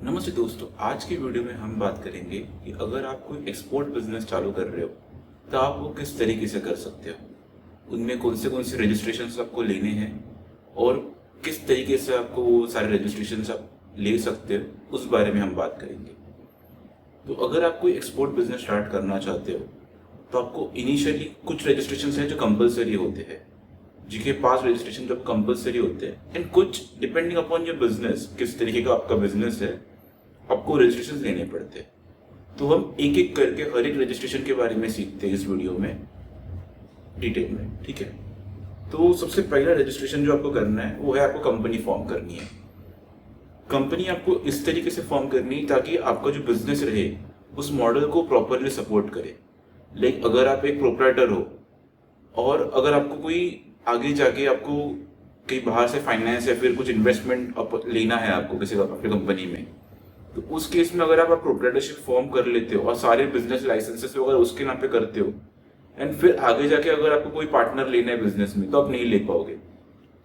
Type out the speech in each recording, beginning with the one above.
नमस्ते दोस्तों, आज की वीडियो में हम बात करेंगे कि अगर आप कोई एक्सपोर्ट बिजनेस चालू कर रहे हो तो आप वो किस तरीके से कर सकते हो, उनमें कौन से रजिस्ट्रेशंस आपको लेने हैं और किस तरीके से आपको वो सारे रजिस्ट्रेशंस आप ले सकते हो, उस बारे में हम बात करेंगे। तो अगर आप कोई एक्सपोर्ट बिजनेस स्टार्ट करना चाहते हो तो आपको इनिशियली कुछ रजिस्ट्रेशंस हैं जो कंपलसरी होते हैं, जिनके पास रजिस्ट्रेशन जब कंपलसरी होते हैं, एंड कुछ डिपेंडिंग अपॉन योर बिजनेस, किस तरीके का आपका बिजनेस है, आपको रजिस्ट्रेशन लेने पड़ते हैं। तो हम एक एक करके हर एक रजिस्ट्रेशन के बारे में सीखते हैं इस वीडियो में डिटेल में, ठीक है। तो सबसे पहला रजिस्ट्रेशन जो आपको करना है वो है आपको कंपनी फॉर्म करनी है। कंपनी आपको इस तरीके से फॉर्म करनी है ताकि आपका जो बिजनेस रहे उस मॉडल को प्रॉपरली सपोर्ट करे। लाइक अगर आप एक प्रोप्राइटर हो और अगर आपको कोई आगे जाके आपको कहीं बाहर से फाइनेंस या फिर कुछ इन्वेस्टमेंट लेना है आपको किसी अपनी कंपनी में, तो उस केस में अगर आप प्रोप्राइटरशिप फॉर्म कर लेते हो और सारे बिजनेस लाइसेंसेस अगर उसके नाम पे करते हो एंड फिर आगे जाके अगर आपको कोई पार्टनर लेना है बिजनेस में तो आप नहीं ले पाओगे।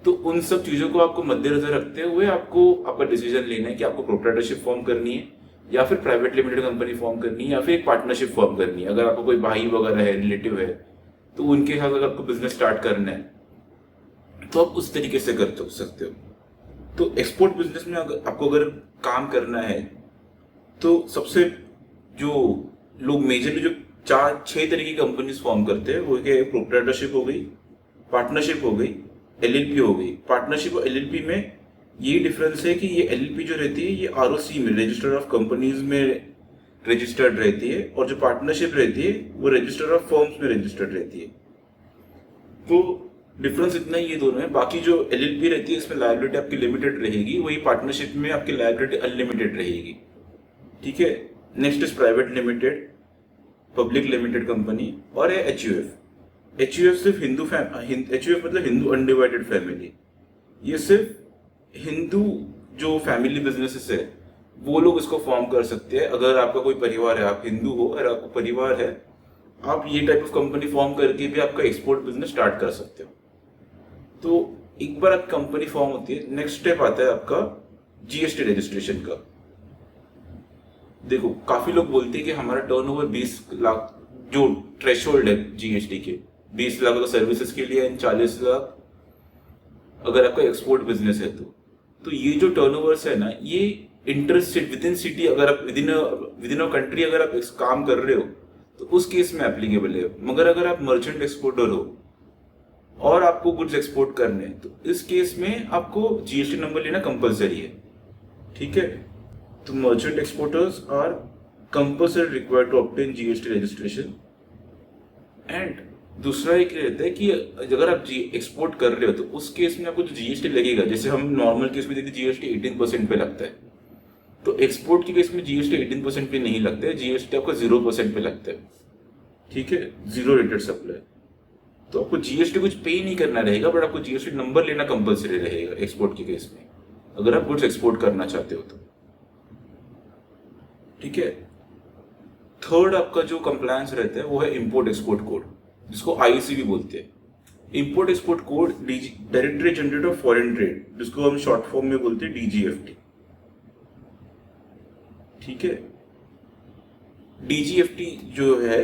तो उन सब चीजों को आपको मद्देनजर रखते हुए आपको आपका डिसीजन लेना है कि आपको प्रोप्राइटरशिप फॉर्म करनी है या फिर प्राइवेट लिमिटेड कंपनी फॉर्म करनी है या फिर एक पार्टनरशिप फॉर्म करनी है। अगर आपको कोई भाई वगैरह है, रिलेटिव है, तो उनके साथ अगर आपको बिजनेस स्टार्ट करना है तो आप उस तरीके से कर सकते हो। तो एक्सपोर्ट बिजनेस में आपको अगर काम करना है तो सबसे जो लोग मेजरली जो 4-6 तरह की कंपनीज फॉर्म करते हैं वो क्या, प्रोप्राइटरशिप हो गई, पार्टनरशिप हो गई, एलएलपी हो गई। पार्टनरशिप और एलएलपी में ये डिफरेंस है कि ये एलएलपी जो रहती है ये आरओसी में, रजिस्टर ऑफ कंपनीज में रजिस्टर्ड रहती है, और जो पार्टनरशिप रहती है वो रजिस्टर ऑफ फर्म्स में रजिस्टर्ड रहती है। तो डिफरेंस इतना ही ये दोनों है। बाकी जो एलएलपी रहती है इसमें लायबिलिटी आपकी लिमिटेड रहेगी, वही पार्टनरशिप में आपकी लायबिलिटी अनलिमिटेड रहेगी, ठीक है। Next is private limited, public limited company, और है एचयूएफ। एचयूएफ सिर्फ एचयूएफ मतलब हिंदू अनडिवाइडेड फैमिली। ये सिर्फ हिंदू जो फैमिली बिजनेसेस है वो लोग इसको फॉर्म कर सकते हैं। अगर आपका कोई परिवार है, आप हिंदू हो और आपका परिवार है, आप ये टाइप ऑफ कंपनी फॉर्म करके भी आपका एक्सपोर्ट बिजनेस स्टार्ट कर सकते हो। तो एक बार आपकी कंपनी फॉर्म होती है, नेक्स्ट स्टेप आता है आपका जीएसटी रजिस्ट्रेशन का। देखो, काफी लोग बोलते हैं कि हमारा टर्नओवर 20 लाख जो थ्रेशोल्ड है जीएसटी के, 20 लाख अगर सर्विसेज के लिए एंड 40 लाख अगर आपका एक्सपोर्ट बिजनेस है तो ये जो टर्नओवर्स है ना, ये इंटरस्टेट विद इन सिटी, अगर आप विद इन अ कंट्री अगर आप काम कर रहे हो तो उस केस में एप्लीकेबल है। मगर अगर आप मर्चेंट एक्सपोर्टर हो और आपको गुड्स एक्सपोर्ट करने हैं तो इस केस में आपको जीएसटी नंबर लेना कंपलसरी है, ठीक है। तो merchant exporters are compulsory required to obtain GST registration. And दूसरा एक रहता है कि अगर आप एक्सपोर्ट कर रहे हो तो उस केस में आपको जो जीएसटी लगेगा, जैसे हम नॉर्मल केस में देखते जीएसटी 18% पे लगता है, तो एक्सपोर्ट के केस में जीएसटी 18% पे नहीं लगता है, जीएसटी आपका 0% पे लगता है, ठीक है, जीरो रेटेड सप्लाई। तो आपको जीएसटी कुछ पे नहीं करना रहेगा, बट आपको जीएसटी नंबर लेना कंपलसरी रहेगा एक्सपोर्ट के केस में, अगर आप गुड्स एक्सपोर्ट करना चाहते हो तो, ठीक है। थर्ड आपका जो कंप्लायंस रहता है वो है इंपोर्ट एक्सपोर्ट कोड, जिसको आईसी भी बोलते हैं। Import export code directorate generate of foreign trade, जिसको हम शॉर्ट फॉर्म में बोलते हैं डीजीएफटी, ठीक है। डीजीएफटी जो है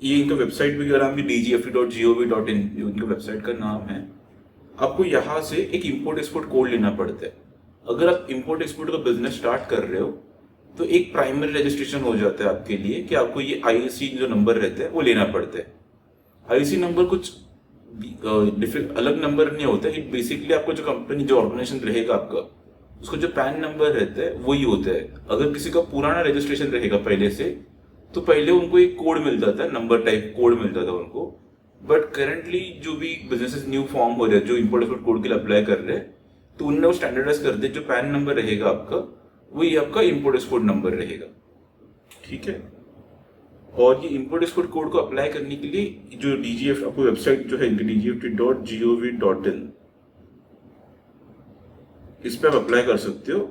ये इनका वेबसाइट भी नाम भी dgft.gov.in इनका वेबसाइट का नाम है। आपको यहाँ से एक इंपोर्ट एक्सपोर्ट कोड लेना पड़ता है। अगर आप इंपोर्ट एक्सपोर्ट का बिजनेस स्टार्ट कर रहे हो तो एक प्राइमरी रजिस्ट्रेशन हो जाता है आपके लिए कि आपको ये आईसी जो नंबर रहता है वो लेना पड़ता है। आईसी नंबर कुछ डिफरेंट अलग नंबर नहीं होता है, बेसिकली आपको जो कंपनी जो ऑर्गेनाइजेशन रहेगा आपका, उसका जो पैन नंबर रहता है वही होता है। अगर किसी का पुराना रजिस्ट्रेशन रहेगा पहले से, तो पहले उनको एक कोड मिल जाता है, नंबर टाइप कोड मिलता था उनको। बट करेंटली जो भी बिजनेसेस न्यू फॉर्म हो रहे हैं जो इंपोर्ट एक्सपोर्ट कोड के लिए अप्लाई कर रहे हैं, तो उनने वो स्टैंडर्डाइज कर दिया, जो पैन नंबर रहेगा आपका वही आपका इंपोर्ट एक्सपोर्ट नंबर रहेगा, ठीक है। और ये इंपोर्ट एक्सपोर्ट कोड को अप्लाई करने के लिए जो डीजीएफ आपको वेबसाइट जो है dgft.gov.in, इस पे आप अप्लाई कर सकते हो।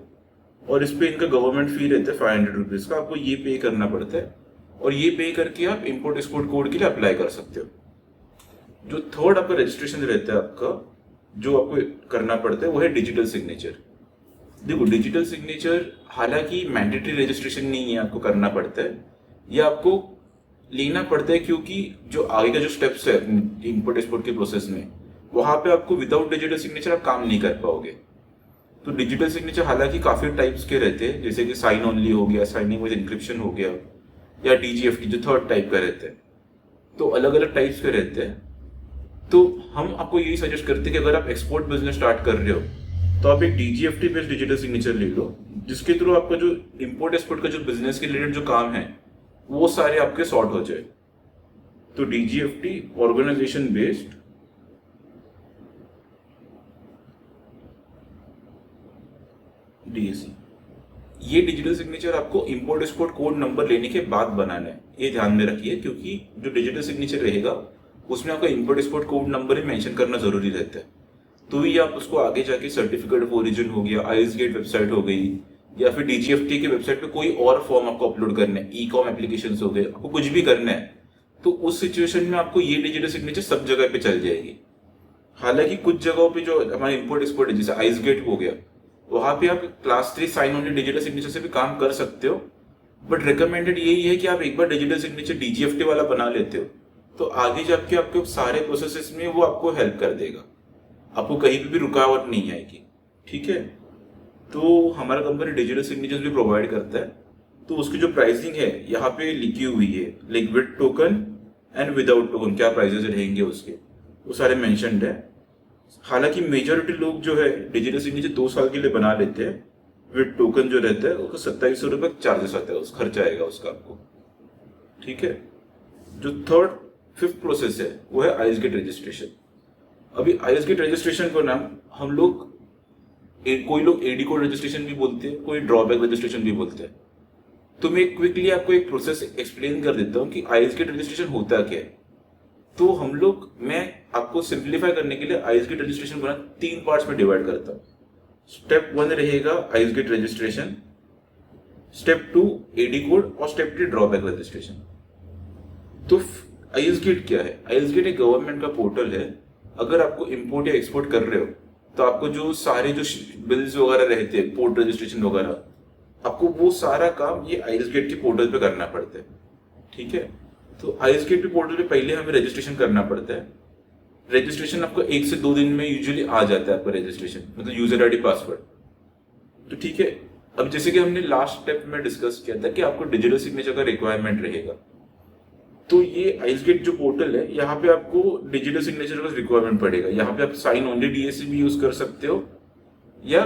और इस पे इनका गवर्नमेंट फी रहता है 500 रुपीज का, आपको ये पे करना पड़ता है, और ये पे करके आप इंपोर्ट एक्सपोर्ट कोड के लिए अप्लाई कर सकते हो। जो थर्ड आपका रजिस्ट्रेशन रहता है आपका, जो आपको करना पड़ता है वो है डिजिटल सिग्नेचर। देखो, डिजिटल सिग्नेचर हालांकि मैंडेटरी रजिस्ट्रेशन नहीं है, आपको करना पड़ता है, या आपको लेना पड़ता है, क्योंकि जो आगे का जो स्टेप्स है इंपोर्ट एक्सपोर्ट के प्रोसेस में, वहां पे आपको विदाउट डिजिटल सिग्नेचर आप काम नहीं कर पाओगे। तो डिजिटल सिग्नेचर हालांकि काफी टाइप्स के रहते हैं, जैसे कि साइन ओनली हो गया, साइनिंग विद इंक्रिप्शन हो गया, या डीजीएफटी जो थर्ड टाइप का रहता है। तो अलग अलग टाइप्स के रहते हैं। तो हम आपको यही सजेस्ट करते हैं कि अगर आप एक्सपोर्ट बिजनेस स्टार्ट कर रहे हो तो आप एक डीजीएफटी बेस्ड डिजिटल सिग्नेचर ले लो, जिसके थ्रू आपका जो इंपोर्ट एक्सपोर्ट का जो बिजनेस के रिलेटेड जो काम है वो सारे आपके सॉर्ट हो जाए। तो डीजीएफटी, ऑर्गेनाइजेशन बेस्ड डीएसी, ये डिजिटल सिग्नेचर आपको इंपोर्ट एक्सपोर्ट कोड नंबर लेने के बाद बनाना है, ये ध्यान में रखिए, क्योंकि जो डिजिटल सिग्नेचर रहेगा उसमें आपका इंपोर्ट एक्सपोर्ट कोड नंबर ही मेंशन करना जरूरी रहता है। तो ये आप उसको आगे जाके सर्टिफिकेट ऑफ ओरिजिन हो गया, आईएस गेट वेबसाइट हो गई, या फिर डीजीएफटी के वेबसाइट पे कोई और फॉर्म आपको अपलोड करना है, ई कॉम एप्लीकेशन हो गए, आपको कुछ भी करना है, तो उस सिचुएशन में आपको ये डिजिटल सिग्नेचर सब जगह पे चल जाएगी। हालांकि कुछ जगहों पे जो हमारे इंपोर्ट एक्सपोर्ट है, जैसे आईस गेट हो गया, वहां पे आप class 3 sign only digital signature से भी काम कर सकते हो, बट रिकमेंडेड यही है कि आप एक बार डिजिटल सिग्नेचर डीजीएफटी वाला बना लेते हो तो आगे जाके आपके सारे प्रोसेसेस में वो आपको हेल्प कर देगा, आपको कहीं पे भी रुकावट नहीं आएगी। ठीक है, तो हमारा कंपनी डिजिटल सिग्नेचर्स भी प्रोवाइड करता है। तो उसकी जो प्राइसिंग है यहाँ पे लिखी हुई है, like with token and without token क्या प्राइसेस रहेंगे उसके, वो सारे मेंशन्ड है। हालांकि मेजोरिटी लोग जो है डिजिटल सिग्नेचर 2 साल के लिए बना लेते हैं, विद टोकन जो रहता है उसका 2700 चार्जेस आता है, उस खर्चा आएगा उसका आपको। ठीक है, जो थर्ड फिफ्थ प्रोसेस है वो है आईएस गेट रजिस्ट्रेशन। अभी आईएस गेट रजिस्ट्रेशन को नाम हम लोग कोई लोग एडी कोड रजिस्ट्रेशन भी बोलते हैं, कोई ड्रॉबैक रजिस्ट्रेशन भी बोलते हैं। तो मैं क्विकली आपको एक प्रोसेस एक्सप्लेन कर देता हूँ कि आईएस गेट रजिस्ट्रेशन होता क्या है। तो मैं आपको सिंप्लीफाई करने के लिए आईएस गेट रजिस्ट्रेशन को 3 पार्ट्स में डिवाइड करता हूँ। स्टेप 1 रहेगा ICEGATE registration, step 2 AD code, और स्टेप 3 ड्रॉबैक रजिस्ट्रेशन। तो आईएस गेट क्या है? आईएस गेट एक गवर्नमेंट का पोर्टल है। अगर आपको इंपोर्ट या एक्सपोर्ट कर रहे हो तो आपको जो सारे जो बिल्स वगैरह रहते हैं, पोर्ट रजिस्ट्रेशन वगैरह, आपको वो सारा काम ये आईएस गेट के पोर्टल पे करना पड़ता है। ठीक है, तो आईएस गेट के पोर्टल पे पहले हमें रजिस्ट्रेशन करना पड़ता है। रजिस्ट्रेशन आपको 1 से 2 दिन में यूजुअली आ जाता है, आपका रजिस्ट्रेशन मतलब यूजर आईडी पासवर्ड। तो ठीक है, अब जैसे कि हमने लास्ट स्टेप में डिस्कस किया था कि आपको डिजिटल सिग्नेचर का रिक्वायरमेंट रहेगा, तो ये आईएस गेट जो पोर्टल है यहाँ पे आपको डिजिटल सिग्नेचर का रिक्वायरमेंट पड़ेगा। यहाँ पे आप साइन ओनली डीएसी भी यूज कर सकते हो, या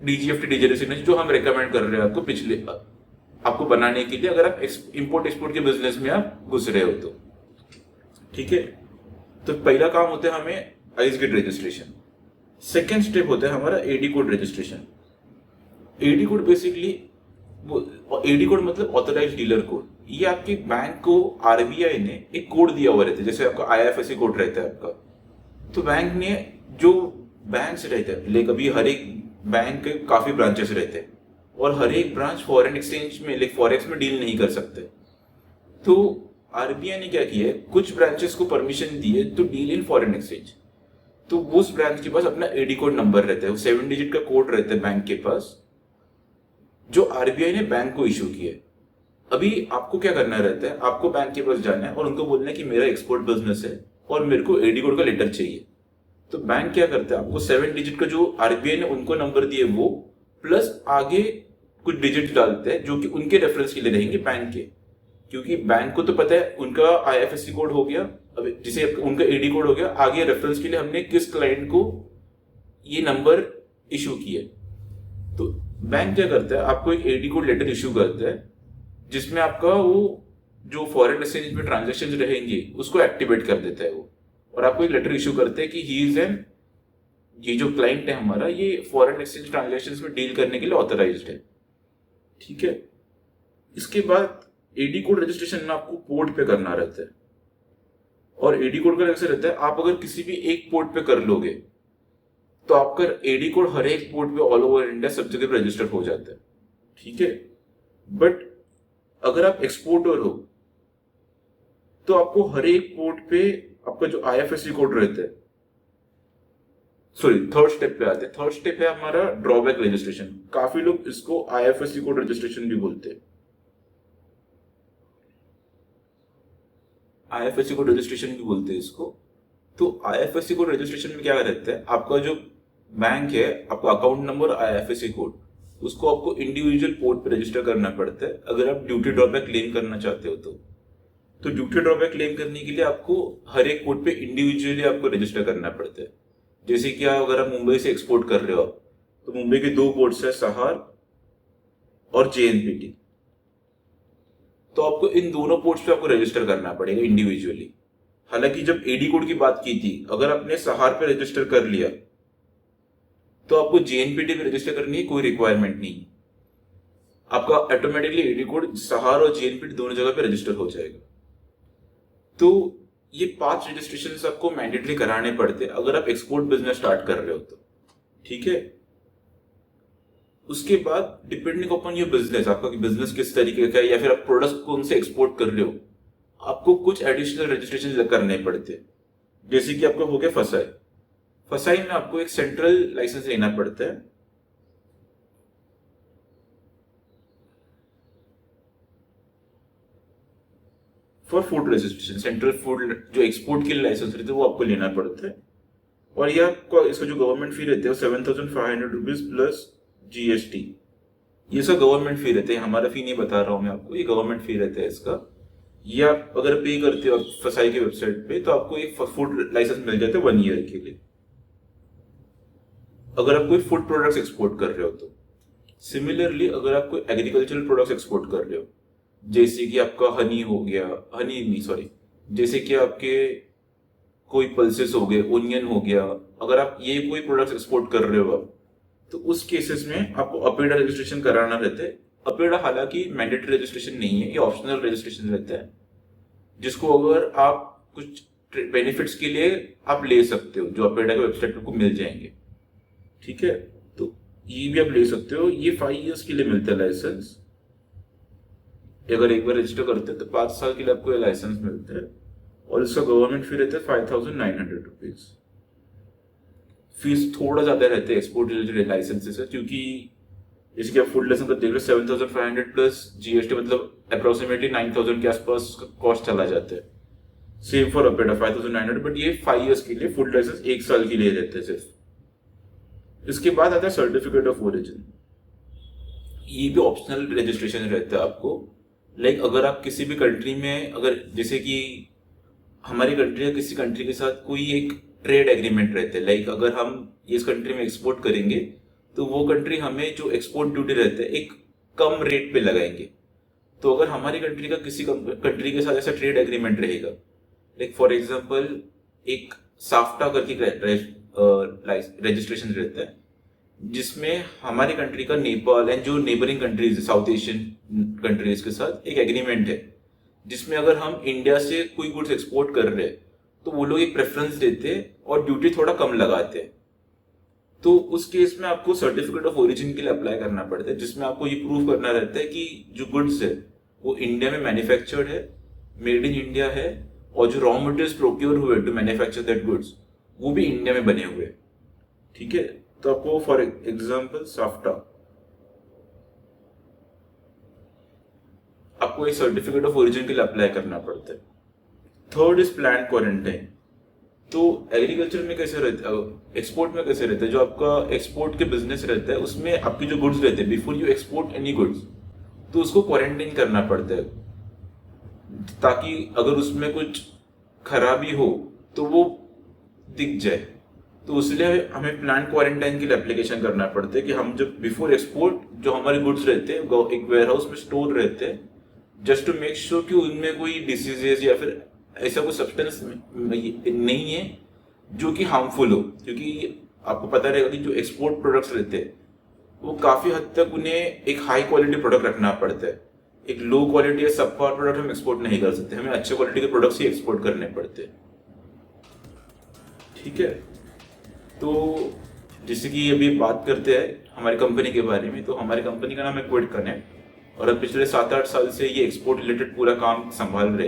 डीजीएफटी डिजिटल सिग्नेचर जो हम रेकमेंड कर रहे हैं आपको बनाने के लिए, अगर आप इंपोर्ट एक्सपोर्ट के बिजनेस में आप घुस रहे हो तो। ठीक है, तो पहला काम होता है हमें ICEGATE registration. Second step होता है हमारा AD code registration. AD code basically, AD code मतलब ऑथराइज्ड डीलर कोड। ये आपके बैंक को आरबीआई ने एक कोड दिया हुआ रहता है, जैसे आपका आईएफएससी कोड रहता है आपका। तो बैंक ने जो बैंक रहते हैं, लाइक अभी हर एक बैंक के काफी ब्रांचेस रहते हैं, और हर एक ब्रांच फॉरेन एक्सचेंज में, लाइक फॉरेक्स में डील नहीं कर सकते। तो आरबीआई ने क्या किया है, कुछ ब्रांचेस को परमिशन दी है to deal in foreign exchange. तो उस ब्रांच के पास अपना एडी कोड नंबर रहता है, 7 डिजिट का कोड रहता है बैंक के पास, जो आरबीआई ने बैंक को इशू किया है। अभी आपको क्या करना रहता है, आपको बैंक के पास जाना है और उनको बोलना है कि मेरा एक्सपोर्ट बिजनेस है और मेरे को एडी कोड का लेटर चाहिए। तो बैंक क्या करता है, आपको 7 डिजिट का जो आरबीआई ने उनको नंबर दिए वो प्लस आगे कुछ डिजिट डालते हैं जो कि उनके रेफरेंस के लिए रहेंगे बैंक के, क्योंकि बैंक को तो पता है उनका आईएफएससी कोड हो गया, अब जिसे उनका एडी कोड हो गया, आगे रेफरेंस के लिए हमने किस क्लाइंट को ये नंबर इशू किया। तो बैंक क्या करता है, आपको एक एडी कोड लेटर इशू करता है जिसमें आपका वो जो फॉरेन एक्सचेंज में ट्रांजेक्शन रहेंगे उसको एक्टिवेट कर देता है वो, और आपको एक लेटर इशू करते हैं कि ही इज एन, ये जो क्लाइंट है हमारा ये फॉरेन एक्सचेंज ट्रांजेक्शन में डील करने के लिए ऑथराइज्ड है। ठीक है, इसके बाद एडी कोड रजिस्ट्रेशन में आपको पोर्ट पे करना रहता है, और एडी कोड का कैसे रहता है, आप अगर किसी भी एक पोर्ट पे कर लोगे तो आपका एडी कोड हर एक पोर्ट पे ऑल ओवर इंडिया सब जगह पे रजिस्टर हो जाता है। ठीक है, बट अगर आप एक्सपोर्टर हो तो आपको हर एक पोर्ट पे आपका जो आईएफएससी कोड रहता है सॉरी, थर्ड स्टेप पे आते हैं। थर्ड स्टेप है हमारा ड्रॉबैक रजिस्ट्रेशन। काफी लोग इसको आईएफएससी कोड रजिस्ट्रेशन भी बोलते हैं। आईएफएससी कोड रजिस्ट्रेशन भी बोलते हैं इसको। तो आईएफएससी कोड रजिस्ट्रेशन में क्या रहता है, आपका जो बैंक है, आपका अकाउंट नंबर, आईएफएससी कोड, उसको आपको इंडिविजुअल पोर्ट पे रजिस्टर करना पड़ता है अगर आप ड्यूटी ड्रॉबैक क्लेम करना चाहते हो तो ड्यूटी ड्रॉबैक क्लेम करने के लिए आपको हर एक पोर्ट पे इंडिविजुअली आपको रजिस्टर करना पड़ता है। जैसे कि अगर आप मुंबई से एक्सपोर्ट कर रहे हो तो मुंबई के दो पोर्ट्स है, सहार और जेएनपीटी। तो आपको इन दोनों पोर्ट्स पे आपको रजिस्टर करना पड़ेगा इंडिविजुअली। हालांकि जब एडी कोड की बात की थी, अगर आपने सहार पे रजिस्टर कर लिया तो आपको जेएनपीटी पे रजिस्टर करने की कोई रिक्वायरमेंट नहीं। आपका ऑटोमेटिकली एडी कोड सहार और जेएनपीटी दोनों जगह पे रजिस्टर हो जाएगा। तो ये 5 रजिस्ट्रेशन आपको मैंडेटरी कराने पड़ते हैं अगर आप एक्सपोर्ट बिजनेस स्टार्ट कर रहे हो तो। ठीक है। उसके बाद डिपेंडिंग अपॉन योर बिजनेस, आपका बिजनेस किस तरीके का है या फिर आप प्रोडक्ट कौन से एक्सपोर्ट कर रहे हो, आपको कुछ एडिशनल रजिस्ट्रेशन करने पड़ते हैं। जैसे कि आपको हो गया फसाई। फसाई में आपको एक सेंट्रल लाइसेंस लेना पड़ता है। For food registration, central food जो एक्सपोर्ट के लिए लाइसेंस रहते हैं वो आपको लेना पड़ता है। और ये आपको इसका जो गवर्नमेंट फी रहते हैं 7,500 रुपीज प्लस जीएसटी। ये सब गवर्नमेंट फी रहते हैं, हमारा फी नहीं बता रहा हूं मैं आपको, ये गवर्नमेंट फी रहता है इसका। ये आप अगर पे करते हो फसाई की वेबसाइट पे तो आपको एक फूड लाइसेंस मिल जाता है 1 ईयर के लिए, अगर आप कोई फूड प्रोडक्ट्स एक्सपोर्ट कर रहे हो तो। सिमिलरली अगर आप कोई एग्रीकल्चरल प्रोडक्ट्स एक्सपोर्ट कर रहे हो, जैसे कि आपका हनी हो गया, हनी नहीं सॉरी, जैसे कि आपके कोई पल्सेस हो गए, ओनियन हो गया, अगर आप ये कोई प्रोडक्ट्स एक्सपोर्ट कर रहे हो आप, तो उस केसेस में आपको अपेडा रजिस्ट्रेशन कराना रहता है। अपेडा हालांकि मैंडेटरी रजिस्ट्रेशन नहीं है, ये ऑप्शनल रजिस्ट्रेशन रहता है, जिसको अगर आप कुछ बेनिफिट्स के लिए आप ले सकते हो, जो अपेडा के वेबसाइट पर आपको मिल जाएंगे। ठीक है। तो ये भी आप ले सकते हो। ये 5 इयर्स के लिए मिलता है लाइसेंस। अगर एक बार रजिस्टर करते हैं तो 5 साल के लिए आपको ये लाइसेंस मिलता है। और इसका गवर्नमेंट फी रहता है 5,900 रुपीज। फीस थोड़ा ज्यादा रहता है एक्सपोर्ट रिलेटेड लाइसेंस से, क्योंकि जैसे कि आप फूड लाइसेंस का देख रहे हो 7,500 प्लस जीएसटी, मतलब अप्रोक्सीमेटली 9,000 के आसपास कॉस्ट चला जाता है। सेम फॉर अपेडा 5,900, बट ये 5 इयर्स के लिए, फूड लाइसेंस 1 साल के लिए रहते हैं सिर्फ। इसके बाद आता है सर्टिफिकेट ऑफ ओरिजिन। ये भी ऑप्शनल रजिस्ट्रेशन रहता है आपको। लाइक अगर आप किसी भी कंट्री में, अगर जैसे कि हमारी कंट्री या किसी कंट्री के साथ कोई एक ट्रेड एग्रीमेंट रहता है, लाइक अगर हम इस कंट्री में एक्सपोर्ट करेंगे तो वो कंट्री हमें जो एक्सपोर्ट ड्यूटी रहता है एक कम रेट पे लगाएंगे। तो अगर हमारी कंट्री का किसी कंट्री के साथ ऐसा ट्रेड एग्रीमेंट रहेगा, लाइक फॉर एग्जांपल एक साफ्टा करके रजिस्ट्रेशन रहता है, जिसमें हमारी कंट्री का नेपाल एंड जो नेबरिंग कंट्रीज है साउथ एशियन कंट्रीज के साथ एक एग्रीमेंट है, जिसमें अगर हम इंडिया से कोई गुड्स एक्सपोर्ट कर रहे हैं तो वो लोग एक प्रेफरेंस देते हैं और ड्यूटी थोड़ा कम लगाते हैं। तो उस केस में आपको सर्टिफिकेट ऑफ ओरिजिन के लिए अप्लाई करना पड़ता है, जिसमें आपको ये प्रूव करना रहता है कि जो गुड्स है वो इंडिया में मैन्युफैक्चर्ड है, मेड इन इंडिया है, और जो रॉ मटेरियल्स प्रोक्योर हुए टू मैन्युफैक्चर दैट गुड्स वो भी इंडिया में बने हुए। ठीक है। तो आपको फॉर एग्जाम्पल साफ्टा, आपको एक सर्टिफिकेट ऑफ ओरिजिन के लिए अप्लाई करना पड़ता है। Third is plan quarantine. तो एग्रीकल्चर में कैसे रहता है, एक्सपोर्ट में कैसे रहता है, जो आपका एक्सपोर्ट के बिजनेस रहता है उसमें आपके जो गुड्स रहते हैं, before you export any goods, तो उसको क्वारंटाइन करना पड़ता है, ताकि अगर उसमें कुछ खराबी हो तो वो दिख जाए। तो इसलिए हमें प्लान क्वारंटाइन के लिए एप्लीकेशन करना पड़ता है कि हम जब बिफोर एक्सपोर्ट जो हमारे गुड्स रहते हैं एक वेयर हाउस में स्टोर रहते हैं, जस्ट टू मेक श्योर कि उनमें कोई डिसीजेस या फिर ऐसा कोई सब्सटेंस नहीं है जो कि हार्मफुल हो। क्योंकि आपको पता रहेगा कि जो एक्सपोर्ट प्रोडक्ट्स रहते हैं वो काफी हद तक उन्हें एक हाई क्वालिटी प्रोडक्ट रखना पड़ता है। एक लो क्वालिटी या सब पावर प्रोडक्ट हम एक्सपोर्ट नहीं कर सकते, हमें अच्छे क्वालिटी के प्रोडक्ट्स ही एक्सपोर्ट करने पड़ते हैं। ठीक है। तो जैसे कि अभी बात करते हैं हमारी कंपनी के बारे में, तो हमारी कंपनी का नाम है क्विड कनेक्ट, और अब पिछले 7-8 साल से ये एक्सपोर्ट रिलेटेड पूरा काम संभाल रहे।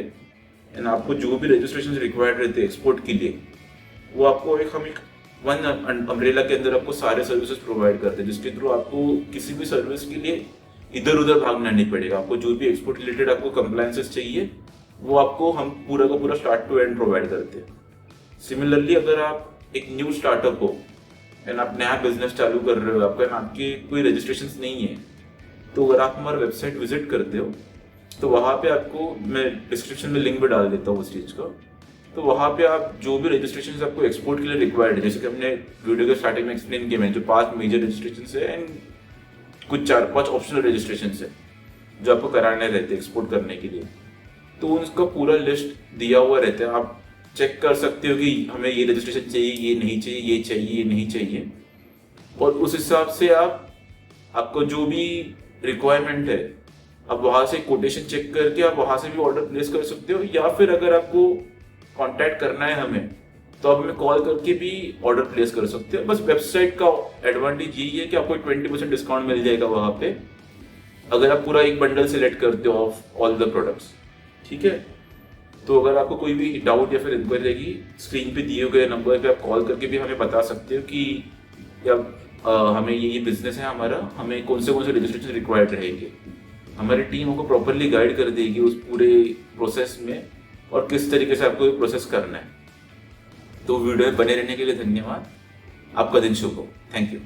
एंड आपको जो भी रजिस्ट्रेशन रिक्वायर्ड रहते हैं एक्सपोर्ट के लिए, वो आपको हम एक वन अम्ब्रेला के अंदर आपको सारे सर्विसेज प्रोवाइड करते हैं, जिसके थ्रू आपको किसी भी सर्विस के लिए इधर उधर भागना नहीं पड़ेगा। आपको जो भी एक्सपोर्ट रिलेटेड आपको कंप्लायंसेस चाहिए वो आपको हम पूरा का पूरा स्टार्ट टू एंड प्रोवाइड करते हैं। सिमिलरली अगर आप एक न्यू स्टार्टअप हो एंड आप नया बिजनेस चालू कर रहे हो, आपके कोई रजिस्ट्रेशन नहीं है, तो अगर आप हमारा वेबसाइट विजिट करते हो तो वहाँ पे आपको, मैं डिस्क्रिप्शन में लिंक भी डाल देता हूँ उस चीज़ का, तो वहाँ पे आप जो भी रजिस्ट्रेशन आपको एक्सपोर्ट के लिए रिक्वायर्ड है, जैसे कि हमने वीडियो के स्टार्टिंग में एक्सप्लेन किए हैं, जो 5 मेजर रजिस्ट्रेशन है एंड कुछ 4-5 ऑप्शनल रजिस्ट्रेशन है जो आपको कराने रहते हैं एक्सपोर्ट करने के लिए, तो उसका पूरा लिस्ट दिया हुआ रहता है। आप चेक कर सकते हो कि हमें ये रजिस्ट्रेशन चाहिए, ये नहीं चाहिए, ये चाहिए, ये नहीं चाहिए, और उस हिसाब से आपको जो भी रिक्वायरमेंट है आप वहाँ से कोटेशन चेक करके आप वहाँ से भी ऑर्डर प्लेस कर सकते हो, या फिर अगर आपको कांटेक्ट करना है हमें तो आप हमें कॉल करके भी ऑर्डर प्लेस कर सकते हो। बस वेबसाइट का एडवांटेज यही है कि आपको 20% डिस्काउंट मिल जाएगा वहाँ पे अगर आप पूरा एक बंडल सेलेक्ट करते हो ऑफ ऑल द प्रोडक्ट्स, ठीक है। तो अगर आपको कोई भी डाउट या फिर इंक्वायरी रहेगी, स्क्रीन पे दिए गए नंबर पे आप कॉल करके भी हमें बता सकते हो कि या हमें ये बिजनेस है हमारा, हमें कौन से रजिस्ट्रेशन रिक्वायर्ड रहेंगे। हमारी टीम आपको प्रॉपरली गाइड कर देगी उस पूरे प्रोसेस में और किस तरीके से आपको ये प्रोसेस करना है। तो वीडियो में बने रहने के लिए धन्यवाद। आपका दिन शुभ हो। Thank you.